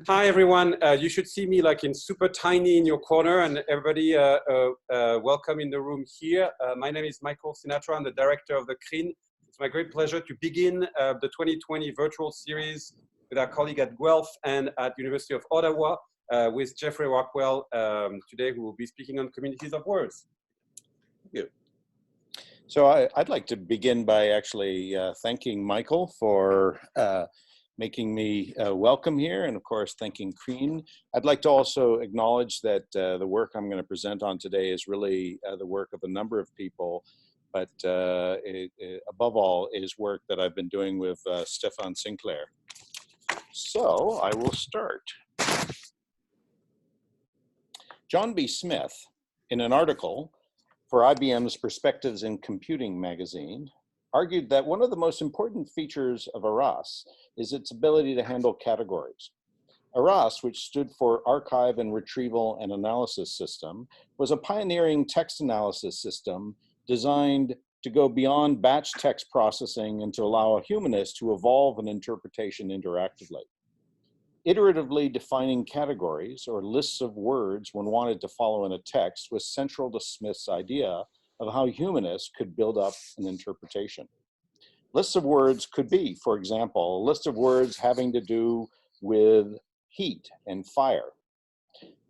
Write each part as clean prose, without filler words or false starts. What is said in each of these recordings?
Hi everyone. You should see me like in super tiny in your corner, and everybody welcome in the room here. My name is Michael Sinatra. I'm the director of the CRIN. It's my great pleasure to begin the 2020 virtual series with our colleague at Guelph and at University of Ottawa with Geoffrey Rockwell today, who will be speaking on communities of words. Thank you. So I'd like to begin by actually thanking Michael for making me welcome here, and of course thanking CRIN. I'd like to also acknowledge that the work I'm going to present on today is really the work of a number of people, but above all is work that I've been doing with Stefan Sinclair. So I will start. John B. Smith, in an article for IBM's Perspectives in Computing magazine, argued that one of the most important features of ARAS is its ability to handle categories. ARAS, which stood for Archive and Retrieval and Analysis System, was a pioneering text analysis system designed to go beyond batch text processing and to allow a humanist to evolve an interpretation interactively. Iteratively defining categories or lists of words when wanted to follow in a text was central to Smith's idea of how humanists could build up an interpretation. Lists of words could be, for example, a list of words having to do with heat and fire.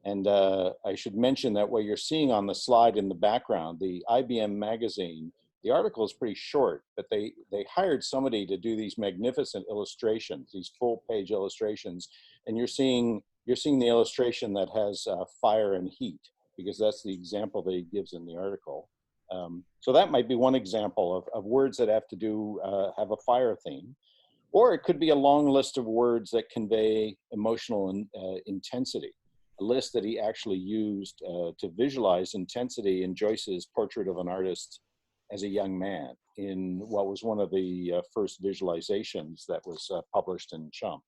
And I should mention that what you're seeing on the slide in the background, the IBM magazine, the article is pretty short, but they hired somebody to do these magnificent illustrations, these full-page illustrations, and you're seeing the illustration that has fire and heat, because that's the example that he gives in the article. So that might be one example of words that have to do, have a fire theme. Or it could be a long list of words that convey emotional intensity, a list that he actually used to visualize intensity in Joyce's Portrait of an Artist as a Young Man in what was one of the first visualizations that was published in Chum.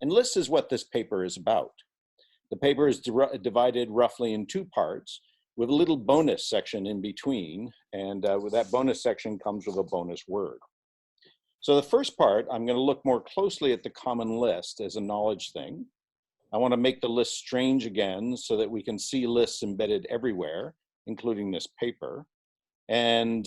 And lists is what this paper is about. The paper is divided roughly in two parts, with a little bonus section in between, and with that bonus section comes with a bonus word. So the first part, I'm going to look more closely at the common list as a knowledge thing. I want to make the list strange again so that we can see lists embedded everywhere, including this paper. And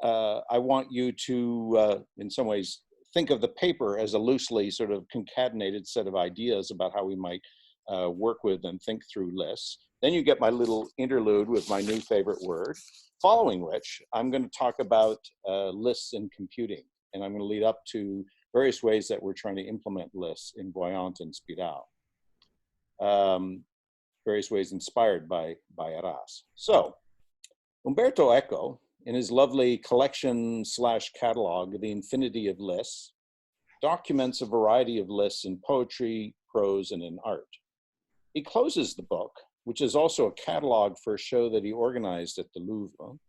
I want you to, in some ways, think of the paper as a loosely sort of concatenated set of ideas about how we might work with and think through lists. Then you get my little interlude with my new favorite word, following which I'm going to talk about lists in computing. And I'm going to lead up to various ways that we're trying to implement lists in Voyant and Spiral. Various ways inspired by ARAS. So, Umberto Eco, in his lovely collection/catalog, The Infinity of Lists, documents a variety of lists in poetry, prose, and in art. He closes the book, which is also a catalog for a show that he organized at the Louvre,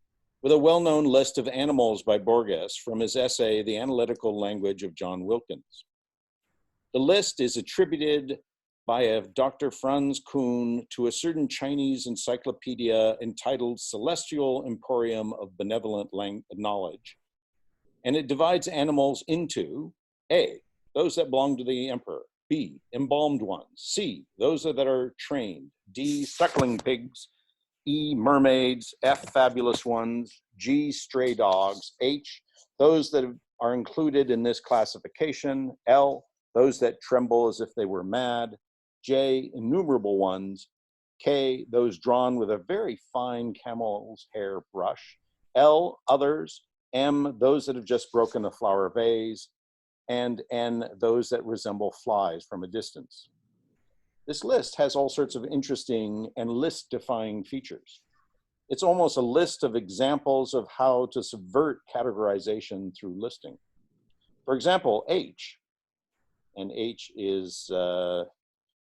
with a well-known list of animals by Borges from his essay, The Analytical Language of John Wilkins. The list is attributed by a Dr. Franz Kuhn to a certain Chinese encyclopedia entitled Celestial Emporium of Benevolent Knowledge, and it divides animals into A, those that belong to the emperor, B, embalmed ones, C, those that are trained, D, suckling pigs, E, mermaids, F, fabulous ones, G, stray dogs, H, those that are included in this classification, L, those that tremble as if they were mad, J, innumerable ones, K, those drawn with a very fine camel's hair brush, L, others, M, those that have just broken a flower vase, and N, those that resemble flies from a distance. This list has all sorts of interesting and list-defying features. It's almost a list of examples of how to subvert categorization through listing. For example, H, and H is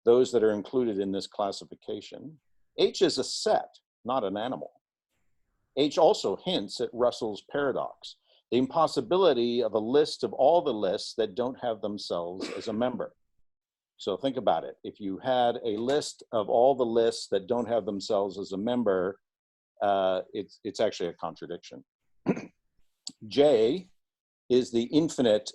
those that are included in this classification. H is a set, not an animal. H also hints at Russell's paradox, the impossibility of a list of all the lists that don't have themselves as a member. So think about it. If you had a list of all the lists that don't have themselves as a member, it's actually a contradiction. J is the infinite,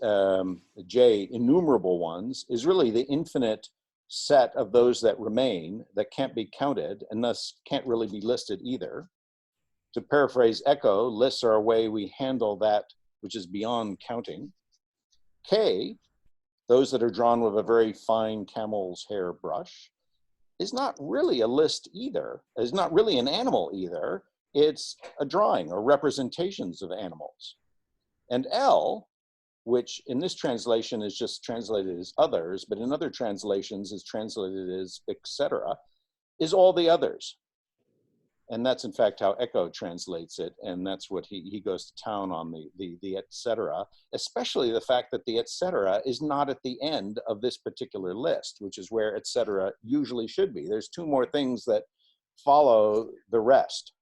J, innumerable ones, is really the infinite set of those that remain that can't be counted and thus can't really be listed either. To paraphrase Eco, lists are a way we handle that which is beyond counting. K, those that are drawn with a very fine camel's hair brush, is not really a list either. It's not really an animal either. It's a drawing or representations of animals. And L, which in this translation is just translated as others, but in other translations is translated as etc., is all the others. And that's in fact how Eco translates it, and that's what he goes to town on, the etc., especially the fact that the etc. is not at the end of this particular list, which is where etc. usually should be. There's two more things that follow the rest.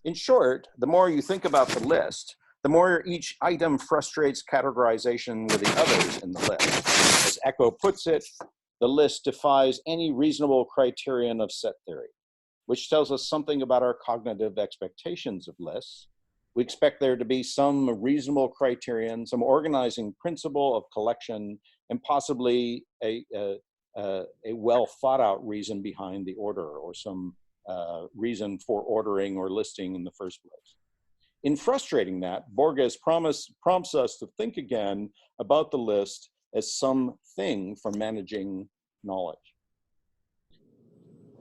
In short, the more you think about the list, the more each item frustrates categorization with the others in the list. As Eco puts it, the list defies any reasonable criterion of set theory, which tells us something about our cognitive expectations of lists. We expect there to be some reasonable criterion, some organizing principle of collection, and possibly a well thought out reason behind the order, or some reason for ordering or listing in the first place. In frustrating that, Borges prompts us to think again about the list as something for managing knowledge.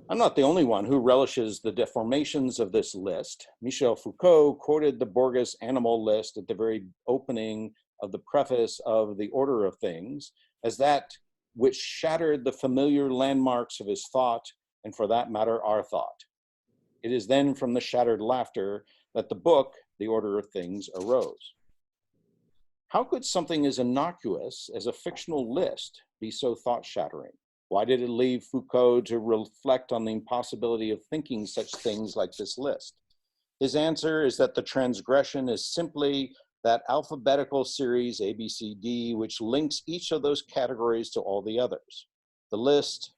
I'm not the only one who relishes the deformations of this list. Michel Foucault quoted the Borges animal list at the very opening of the preface of The Order of Things as that which shattered the familiar landmarks of his thought, and for that matter, our thought. It is then from the shattered laughter that the book, The Order of Things, arose. How could something as innocuous as a fictional list be so thought-shattering? Why did it leave Foucault to reflect on the impossibility of thinking such things like this list? His answer is that the transgression is simply that alphabetical series A, B, C, D, which links each of those categories to all the others. The list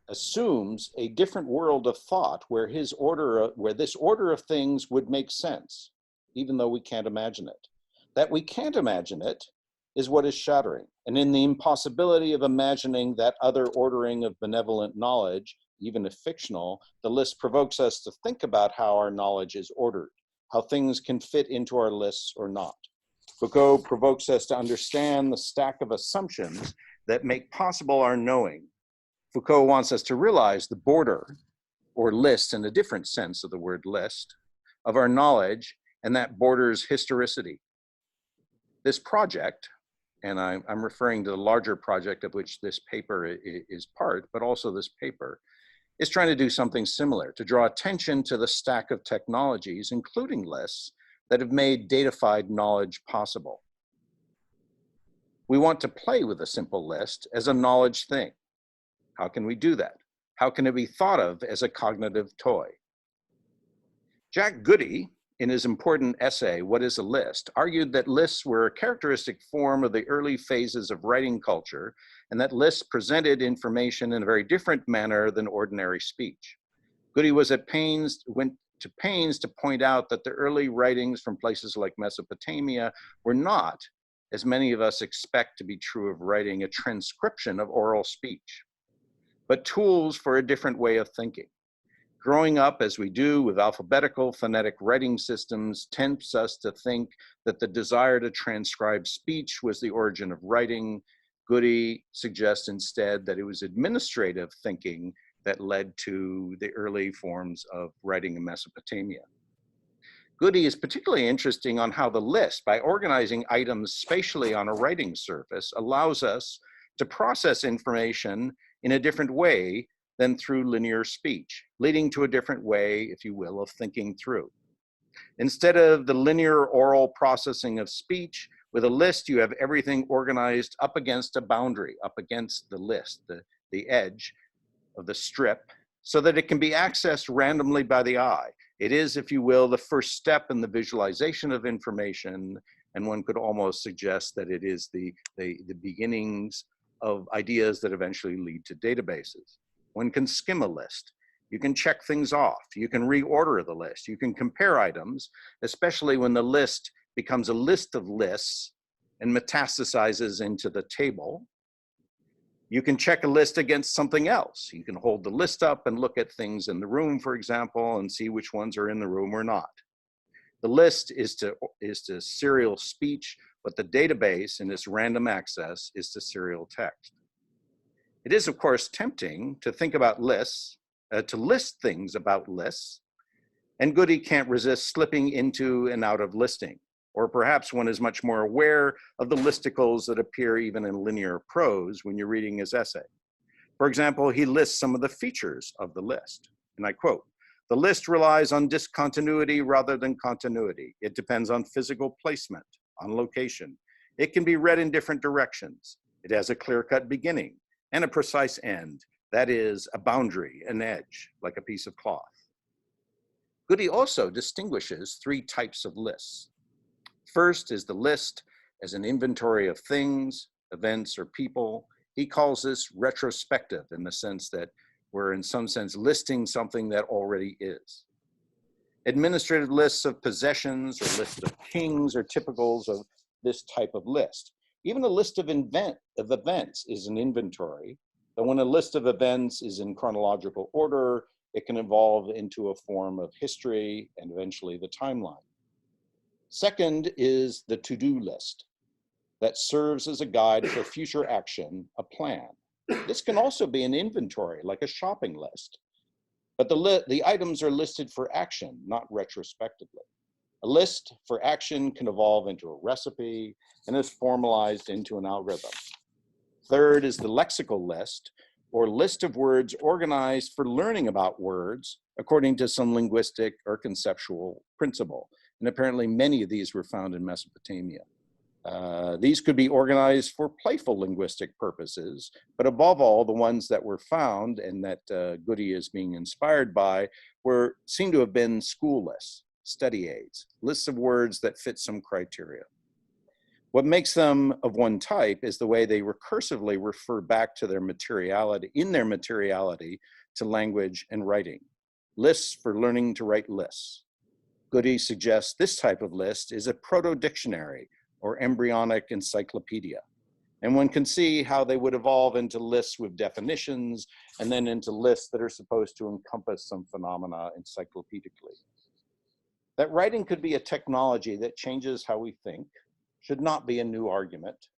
assumes a different world of thought where this order of things would make sense, even though we can't imagine it. That we can't imagine it is what is shattering. And in the impossibility of imagining that other ordering of benevolent knowledge, even if fictional, the list provokes us to think about how our knowledge is ordered, how things can fit into our lists or not. Foucault provokes us to understand the stack of assumptions that make possible our knowing. Foucault wants us to realize the border, or list in a different sense of the word list, of our knowledge, and that border's historicity. This project, and I'm referring to the larger project of which this paper is part, but also this paper, is trying to do something similar, to draw attention to the stack of technologies, including lists, that have made datafied knowledge possible. We want to play with a simple list as a knowledge thing. How can we do that? How can it be thought of as a cognitive toy? Jack Goody, in his important essay, What is a List?, argued that lists were a characteristic form of the early phases of writing culture, and that lists presented information in a very different manner than ordinary speech. Goody went to pains to point out that the early writings from places like Mesopotamia were not, as many of us expect to be true of writing, a transcription of oral speech, but tools for a different way of thinking. Growing up as we do with alphabetical phonetic writing systems tempts us to think that the desire to transcribe speech was the origin of writing. Goody suggests instead that it was administrative thinking that led to the early forms of writing in Mesopotamia. Goody is particularly interesting on how the list, by organizing items spatially on a writing surface, allows us to process information in a different way than through linear speech, leading to a different way, if you will, of thinking through. Instead of the linear oral processing of speech, with a list, you have everything organized up against a boundary, up against the list, the edge of the strip, so that it can be accessed randomly by the eye. It is, if you will, the first step in the visualization of information, and one could almost suggest that it is the beginnings of ideas that eventually lead to databases. One can skim a list. You can check things off. You can reorder the list. You can compare items, especially when the list becomes a list of lists and metastasizes into the table. You can check a list against something else. You can hold the list up and look at things in the room, for example, and see which ones are in the room or not. The list is to serial speech, but the database in its random access is to serial text. It is, of course, tempting to think about lists, to list things about lists, and Goody can't resist slipping into and out of listing. Or perhaps one is much more aware of the listicles that appear even in linear prose when you're reading his essay. For example, he lists some of the features of the list, and I quote, "The list relies on discontinuity rather than continuity. It depends on physical placement, on location. It can be read in different directions. It has a clear-cut beginning and a precise end, that is, a boundary, an edge, like a piece of cloth." Goody also distinguishes three types of lists. First is the list as an inventory of things, events, or people. He calls this retrospective in the sense that we're in some sense listing something that already is. Administrative lists of possessions or lists of kings are typicals of this type of list. Even a list of events is an inventory, but when a list of events is in chronological order, it can evolve into a form of history and eventually the timeline. Second is the to-do list that serves as a guide for future action, a plan. This can also be an inventory, like a shopping list, but the items are listed for action, not retrospectively. A list for action can evolve into a recipe and is formalized into an algorithm. Third is the lexical list, or list of words organized for learning about words according to some linguistic or conceptual principle. And apparently many of these were found in Mesopotamia. These could be organized for playful linguistic purposes, but above all, the ones that were found and that Goody is being inspired by seem to have been school lists, study aids, lists of words that fit some criteria. What makes them of one type is the way they recursively refer back to their materiality, to language and writing. Lists for learning to write lists. Goody suggests this type of list is a proto-dictionary or embryonic encyclopedia. And one can see how they would evolve into lists with definitions and then into lists that are supposed to encompass some phenomena encyclopedically. That writing could be a technology that changes how we think should not be a new argument.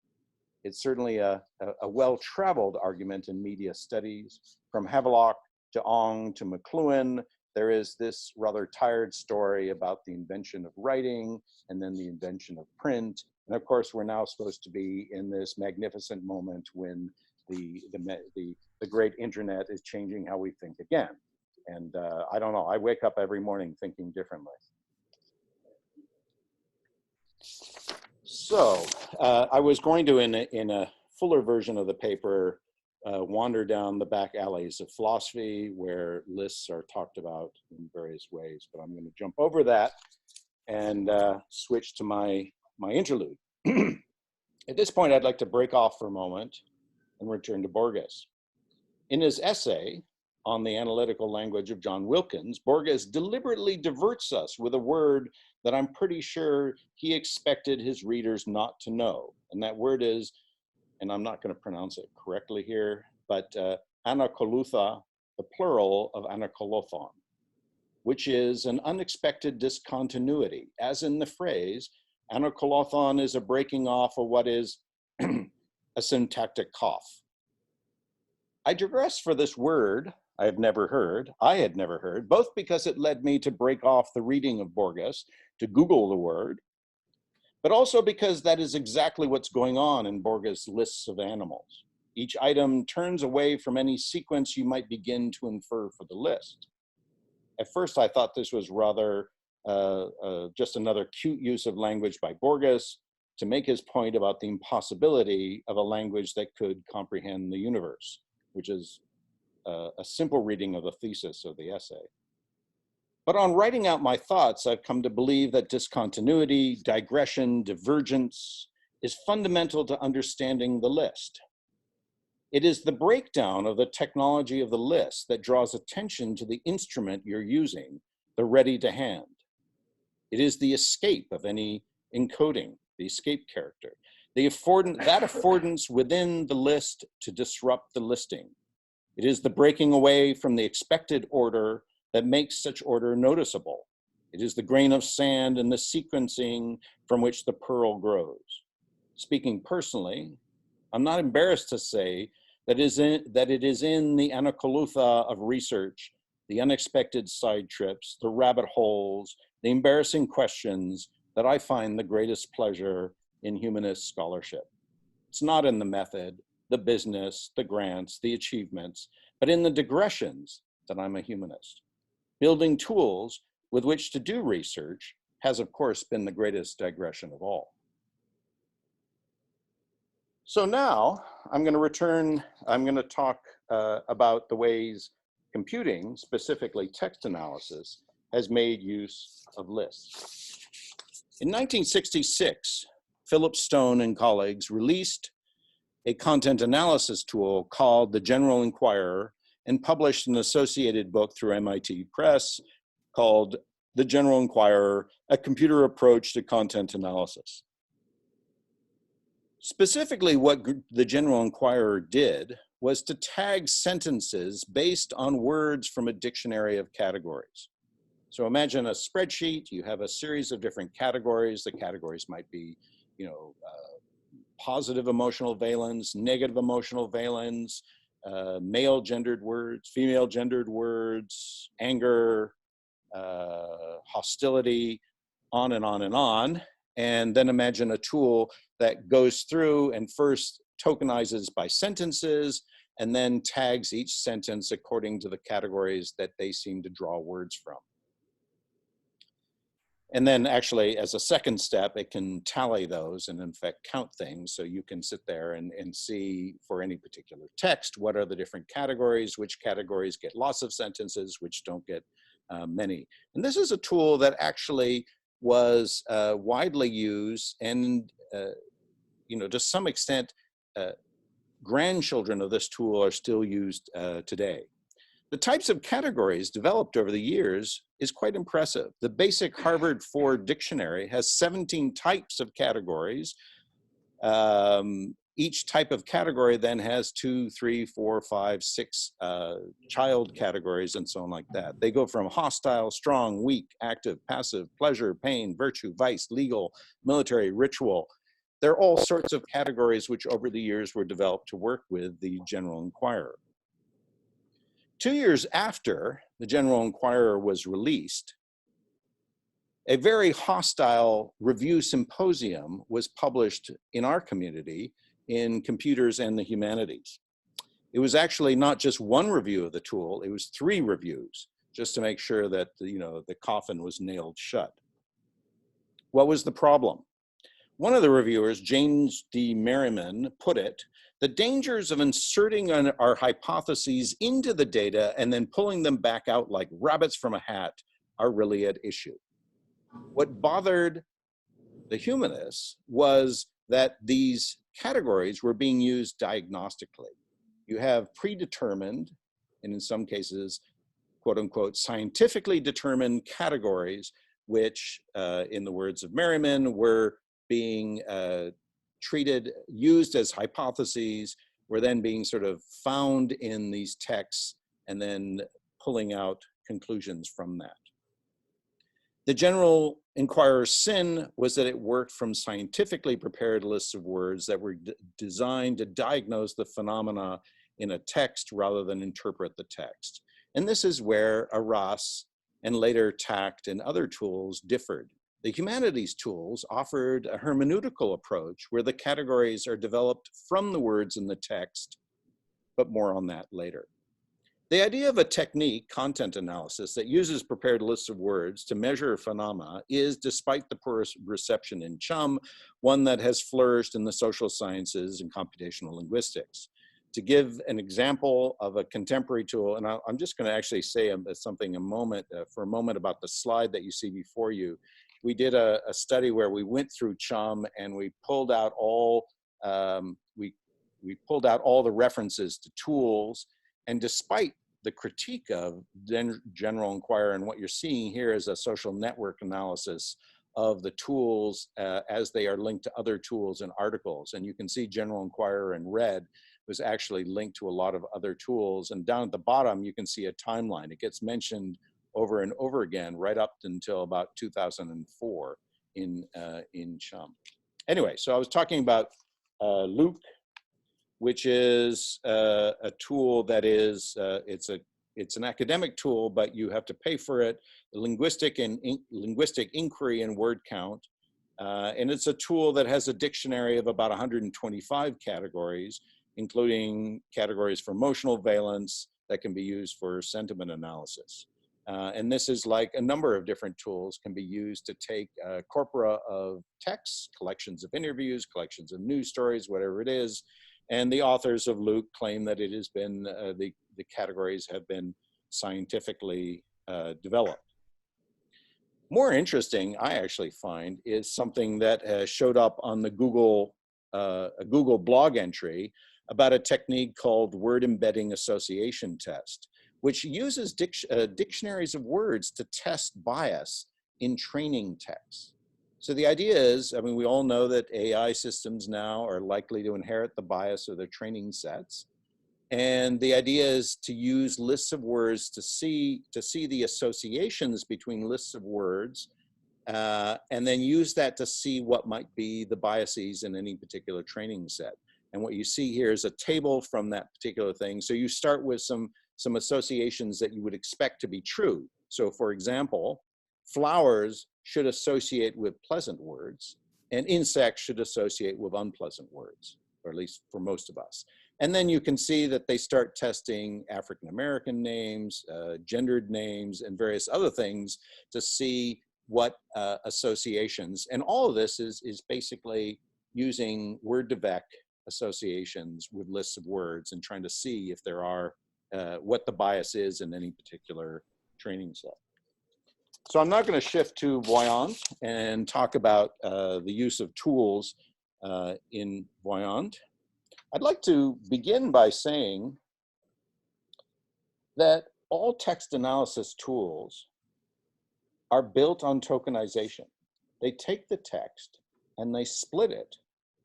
It's certainly a well-traveled argument in media studies. From Havelock to Ong to McLuhan, there is this rather tired story about the invention of writing and then the invention of print. And of course, we're now supposed to be in this magnificent moment when the great internet is changing how we think again. And I don't know, I wake up every morning thinking differently. So I was going to, in a fuller version of the paper, wander down the back alleys of philosophy where lists are talked about in various ways, but I'm going to jump over that and switch to my interlude. At this point, I'd like to break off for a moment and return to Borges. In his essay on the analytical language of John Wilkins, Borges deliberately diverts us with a word that I'm pretty sure he expected his readers not to know. And that word is, and I'm not going to pronounce it correctly here, but Anacoluthon, the plural of Anacoluthon, which is an unexpected discontinuity, as in the phrase, Anacoluthon is a breaking off of what is a syntactic cough. I digress for this word I had never heard, both because it led me to break off the reading of Borges, to Google the word, but also because that is exactly what's going on in Borges' lists of animals. Each item turns away from any sequence you might begin to infer for the list. At first, I thought this was rather just another cute use of language by Borges to make his point about the impossibility of a language that could comprehend the universe, which is a simple reading of the thesis of the essay. But on writing out my thoughts, I've come to believe that discontinuity, digression, divergence is fundamental to understanding the list. It is the breakdown of the technology of the list that draws attention to the instrument you're using, the ready to hand. It is the escape of any encoding, the escape character, that affordance within the list to disrupt the listing. It is the breaking away from the expected order that makes such order noticeable. It is the grain of sand in the sequencing from which the pearl grows. Speaking personally, I'm not embarrassed to say that it is in the Anacoluthon of research, the unexpected side trips, the rabbit holes, the embarrassing questions that I find the greatest pleasure in humanist scholarship. It's not in the method, the business, the grants, the achievements, but in the digressions that I'm a humanist. Building tools with which to do research has, of course, been the greatest digression of all. So now I'm going to talk about the ways computing, specifically text analysis, has made use of lists. In 1966, Philip Stone and colleagues released a content analysis tool called the General Inquirer and published an associated book through MIT Press called The General Inquirer, A Computer Approach to Content Analysis. Specifically, what the General Inquirer did was to tag sentences based on words from a dictionary of categories. So imagine a spreadsheet, you have a series of different categories. The categories might be, positive emotional valence, negative emotional valence, male gendered words, female gendered words, anger, hostility, on and on and on. And then imagine a tool that goes through and first tokenizes by sentences and then tags each sentence according to the categories that they seem to draw words from. And then actually, as a second step, it can tally those and in fact count things. So you can sit there and see for any particular text, what are the different categories, which categories get lots of sentences, which don't get many. And this is a tool that actually was widely used and, to some extent, grandchildren of this tool are still used today. The types of categories developed over the years is quite impressive. The basic Harvard 4 dictionary has 17 types of categories. Each type of category then has 2, 3, 4, 5, 6 child categories and so on like that. They go from hostile, strong, weak, active, passive, pleasure, pain, virtue, vice, legal, military, ritual. There are all sorts of categories which over the years were developed to work with the General Inquirer. 2 years after the General Inquirer was released, a very hostile review symposium was published in our community in Computers and the Humanities. It was actually not just one review of the tool, it was 3 reviews, just to make sure that the coffin was nailed shut. What was the problem? One of the reviewers, James D. Merriman, put it, the dangers of inserting our hypotheses into the data and then pulling them back out like rabbits from a hat are really at issue. What bothered the humanists was that these categories were being used diagnostically. You have predetermined, and in some cases, quote unquote, scientifically determined categories, which, in the words of Merriman, were being used as hypotheses, were then being sort of found in these texts and then pulling out conclusions from that. The General Inquirer's sin was that it worked from scientifically prepared lists of words that were designed to diagnose the phenomena in a text rather than interpret the text. And this is where Arras and later TACT and other tools differed. The humanities tools offered a hermeneutical approach where the categories are developed from the words in the text, but more on that later. The idea of a technique, content analysis, that uses prepared lists of words to measure phenomena is, despite the poor reception in CHUM, one that has flourished in the social sciences and computational linguistics. To give an example of a contemporary tool, and I'm just going to actually say something for a moment about the slide that you see before you. We did a study where we went through CHUM and we pulled out all, we we pulled out all the references to tools, and despite the critique of General Inquirer, and what you're seeing here is a social network analysis of the tools as they are linked to other tools and articles. And you can see General Inquirer in red was actually linked to a lot of other tools. And down at the bottom, you can see a timeline. It gets mentioned over and over again, right up until about 2004 in Chum. Anyway, so I was talking about Luke, which is a tool that is, it's an academic tool, but you have to pay for it, linguistic inquiry and word count. And it's a tool that has a dictionary of about 125 categories, including categories for emotional valence that can be used for sentiment analysis. And this is like a number of different tools can be used to take corpora of texts, collections of interviews, collections of news stories, whatever it is. And the authors of Luke claim that it has been, the categories have been scientifically developed. More interesting, I actually find, is something that showed up on the Google, a Google blog entry about a technique called word embedding association test, which uses dictionaries of words to test bias in training texts. So the idea is, I mean, we all know that AI systems now are likely to inherit the bias of their training sets. And the idea is to use lists of words to see the associations between lists of words, and then use that to see what might be the biases in any particular training set. And what you see here is a table from that particular thing. So you start with some associations that you would expect to be true. So for example, flowers should associate with pleasant words, and insects should associate with unpleasant words, or at least for most of us. And then you can see that they start testing African-American names, gendered names, and various other things to see what associations. And all of this is basically using word-to-vec associations with lists of words and trying to see if there are, what the bias is in any particular training set. So I'm not going to shift to Voyant and talk about the use of tools in Voyant. I'd like to begin by saying that all text analysis tools are built on tokenization. They take the text and they split it.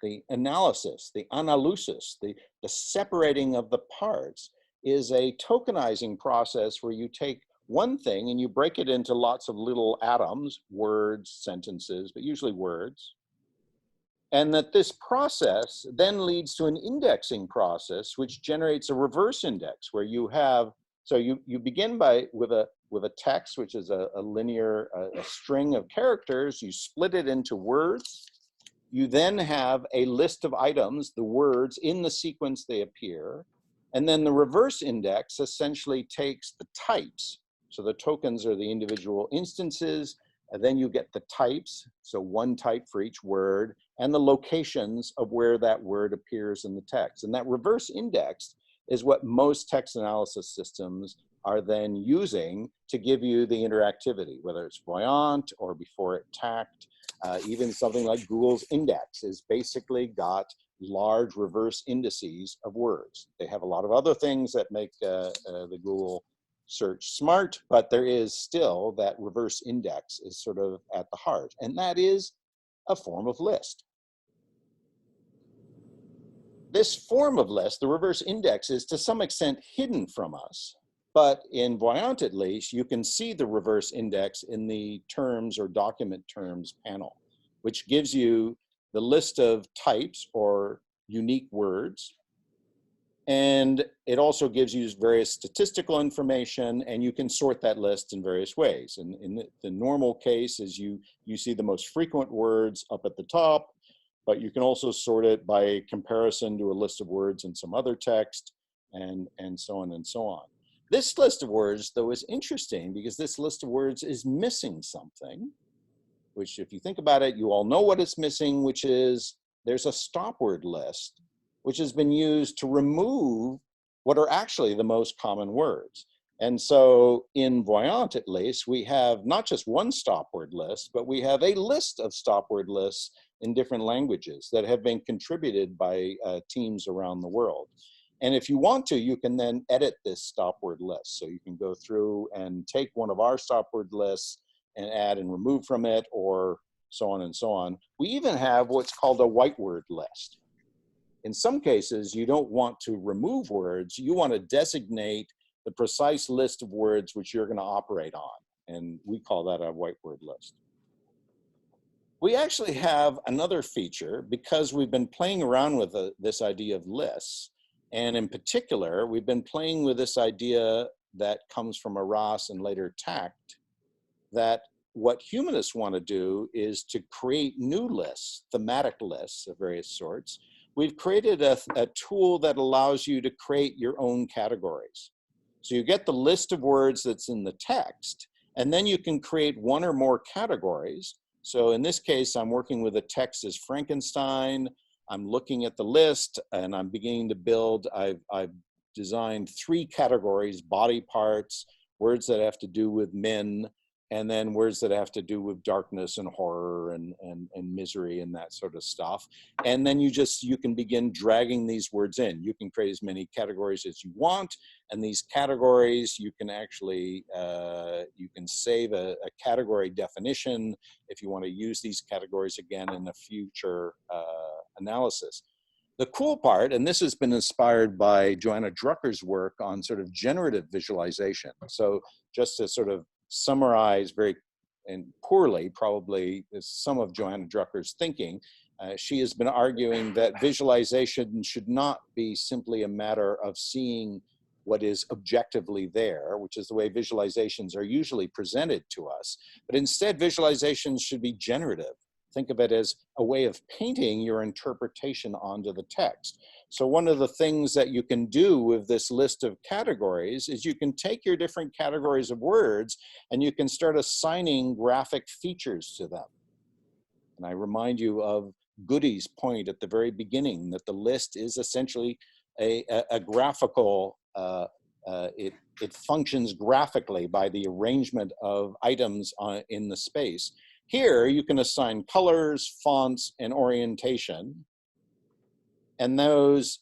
The analysis, the analysis, the separating of the parts is a tokenizing process where you take one thing and you break it into lots of little atoms, words, sentences, but usually words. And that this process then leads to an indexing process, which generates a reverse index where you have, so you begin with a text, which is a linear, a string of characters. You split it into words. You then have a list of items, the words in the sequence they appear. And then the reverse index essentially takes the types. So the tokens are the individual instances, and then you get the types, so one type for each word, and the locations of where that word appears in the text. And that reverse index is what most text analysis systems are then using to give you the interactivity, whether it's Voyant or before it TACT. Even something like Google's index is basically got large reverse indices of words. They have a lot of other things that make the Google search smart, but there is still that reverse index is sort of at the heart, and that is a form of list. This form of list, the reverse index, is to some extent hidden from us, but in Voyant at least, you can see the reverse index in the terms or document terms panel, which gives you the list of types or unique words. And it also gives you various statistical information, and you can sort that list in various ways. And in the normal case is you see the most frequent words up at the top, but you can also sort it by comparison to a list of words in some other text, and so on and so on. This list of words, though, is interesting because this list of words is missing something, which if you think about it, you all know what it's missing, which is there's a stopword list, which has been used to remove what are actually the most common words. And so in Voyant, at least, we have not just one stopword list, but we have a list of stopword lists in different languages that have been contributed by teams around the world. And if you want to, you can then edit this stopword list. So you can go through and take one of our stopword lists and add and remove from it, or so on and so on. We even have what's called a white word list. In some cases, you don't want to remove words. You want to designate the precise list of words which you're going to operate on. And we call that a white word list. We actually have another feature because we've been playing around with this idea of lists. And in particular, we've been playing with this idea that comes from Arras and later Tact, that what humanists want to do is to create new lists, thematic lists of various sorts. We've created a tool that allows you to create your own categories. So you get the list of words that's in the text, and then you can create one or more categories. So in this case, I'm working with a text as Frankenstein. I'm looking at the list and I'm beginning to build. I've designed 3 categories: body parts, words that have to do with men, and then words that have to do with darkness and horror and misery and that sort of stuff. And then you can begin dragging these words in. You can create as many categories as you want, and these categories, you can actually, you can save a category definition if you want to use these categories again in a future analysis. The cool part, and this has been inspired by Joanna Drucker's work on sort of generative visualization. So just to sort of summarize very and poorly probably some of Joanna Drucker's thinking, she has been arguing that visualization should not be simply a matter of seeing what is objectively there, which is the way visualizations are usually presented to us, but instead visualizations should be generative. Think of it as a way of painting your interpretation onto the text. So one of the things that you can do with this list of categories is you can take your different categories of words and you can start assigning graphic features to them. And I remind you of Goody's point at the very beginning that the list is essentially a graphical, it functions graphically by the arrangement of items in the space. Here, you can assign colors, fonts, and orientation. And those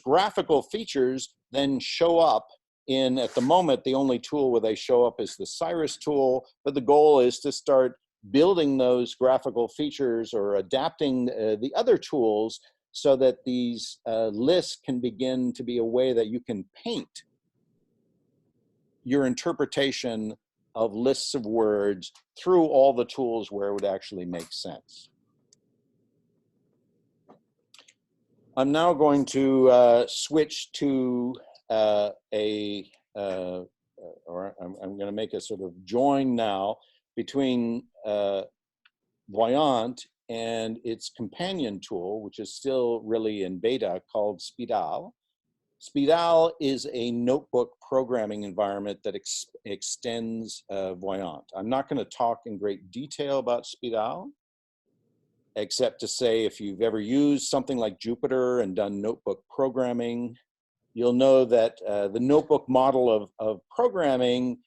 graphical features then show up in, at the moment, the only tool where they show up is the Cyrus tool, but the goal is to start building those graphical features or adapting the other tools so that these lists can begin to be a way that you can paint your interpretation of lists of words through all the tools where it would actually make sense. I'm now going to switch to or I'm going to make a sort of join now between Voyant and its companion tool, which is still really in beta, called Spidal. Spidal is a notebook programming environment that extends Voyant. I'm not going to talk in great detail about Spidal, except to say if you've ever used something like Jupyter and done notebook programming, you'll know that the notebook model of programming,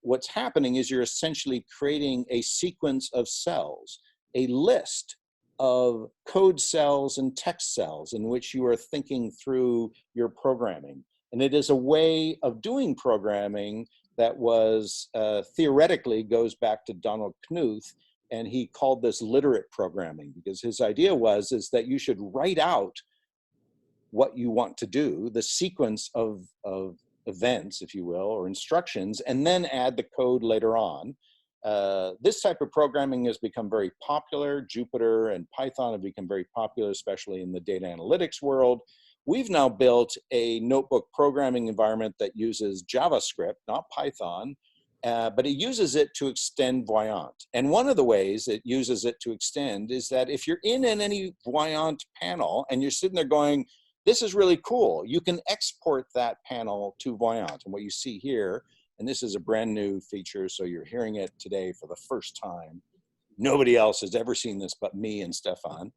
what's happening is you're essentially creating a sequence of cells, a list of code cells and text cells in which you are thinking through your programming. And it is a way of doing programming that was theoretically goes back to Donald Knuth, and he called this literate programming because his idea is that you should write out what you want to do, the sequence of events, if you will, or instructions, and then add the code later on. This type of programming has become very popular. Jupyter and Python have become very popular, especially in the data analytics world. We've now built a notebook programming environment that uses JavaScript, not Python, but it uses it to extend Voyant. And one of the ways it uses it to extend is that if you're in any Voyant panel and you're sitting there going, this is really cool, you can export that panel to Voyant. And what you see here, and this is a brand new feature, so you're hearing it today for the first time. Nobody else has ever seen this but me and Stefan,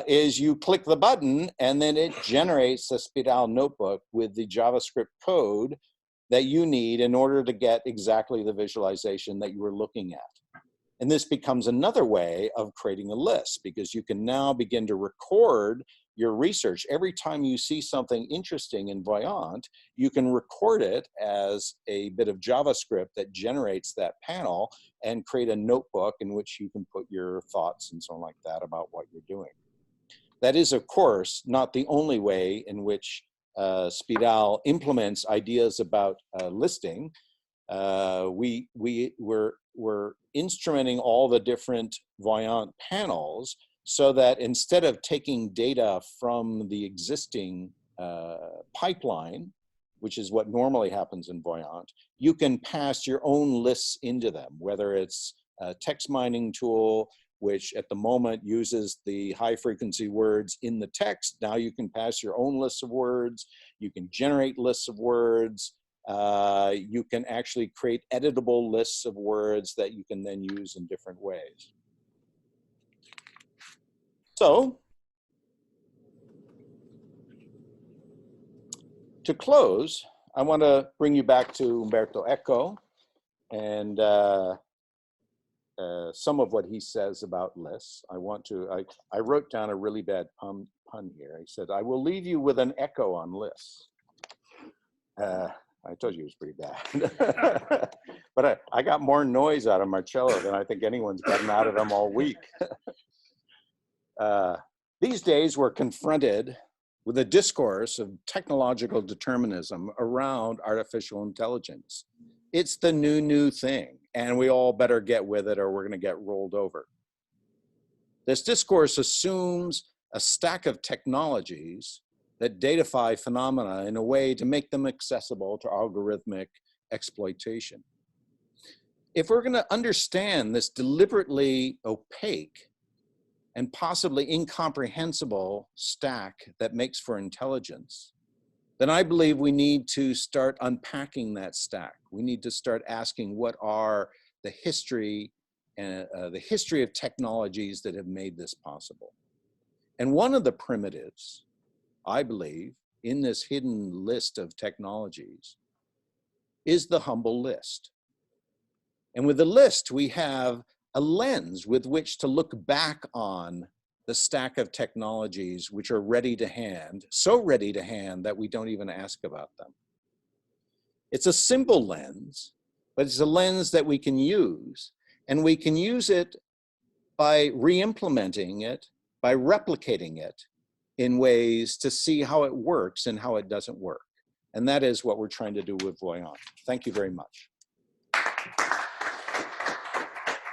is you click the button and then it generates a Spidal notebook with the JavaScript code that you need in order to get exactly the visualization that you were looking at. And this becomes another way of creating a list, because you can now begin to record your research. Every time you see something interesting in Voyant, you can record it as a bit of JavaScript that generates that panel and create a notebook in which you can put your thoughts and so on like that about what you're doing. That is, of course, not the only way in which Spidal implements ideas about listing. We're instrumenting all the different Voyant panels so that instead of taking data from the existing pipeline, which is what normally happens in Voyant, you can pass your own lists into them, whether it's a text mining tool, which at the moment uses the high frequency words in the text. Now you can pass your own lists of words, you can generate lists of words, you can actually create editable lists of words that you can then use in different ways. So, to close, I want to bring you back to Umberto Eco and some of what he says about lists. I wrote down a really bad pun here. He said, "I will leave you with an echo on lists." I told you it was pretty bad. But I got more noise out of Marcello than I think anyone's gotten out of him all week. These days, we're confronted with a discourse of technological determinism around artificial intelligence. It's the new thing, and we all better get with it or we're going to get rolled over. This discourse assumes a stack of technologies that datafy phenomena in a way to make them accessible to algorithmic exploitation. If we're going to understand this deliberately opaque and possibly incomprehensible stack that makes for intelligence, then I believe we need to start unpacking that stack. We need to start asking what are the history of technologies that have made this possible. And one of the primitives, I believe, in this hidden list of technologies is the humble list. And with the list, we have a lens with which to look back on the stack of technologies which are ready to hand, so ready to hand that we don't even ask about them. It's a simple lens, but it's a lens that we can use, and we can use it by re-implementing it, by replicating it in ways to see how it works and how it doesn't work. And that is what we're trying to do with Voyant. Thank you very much.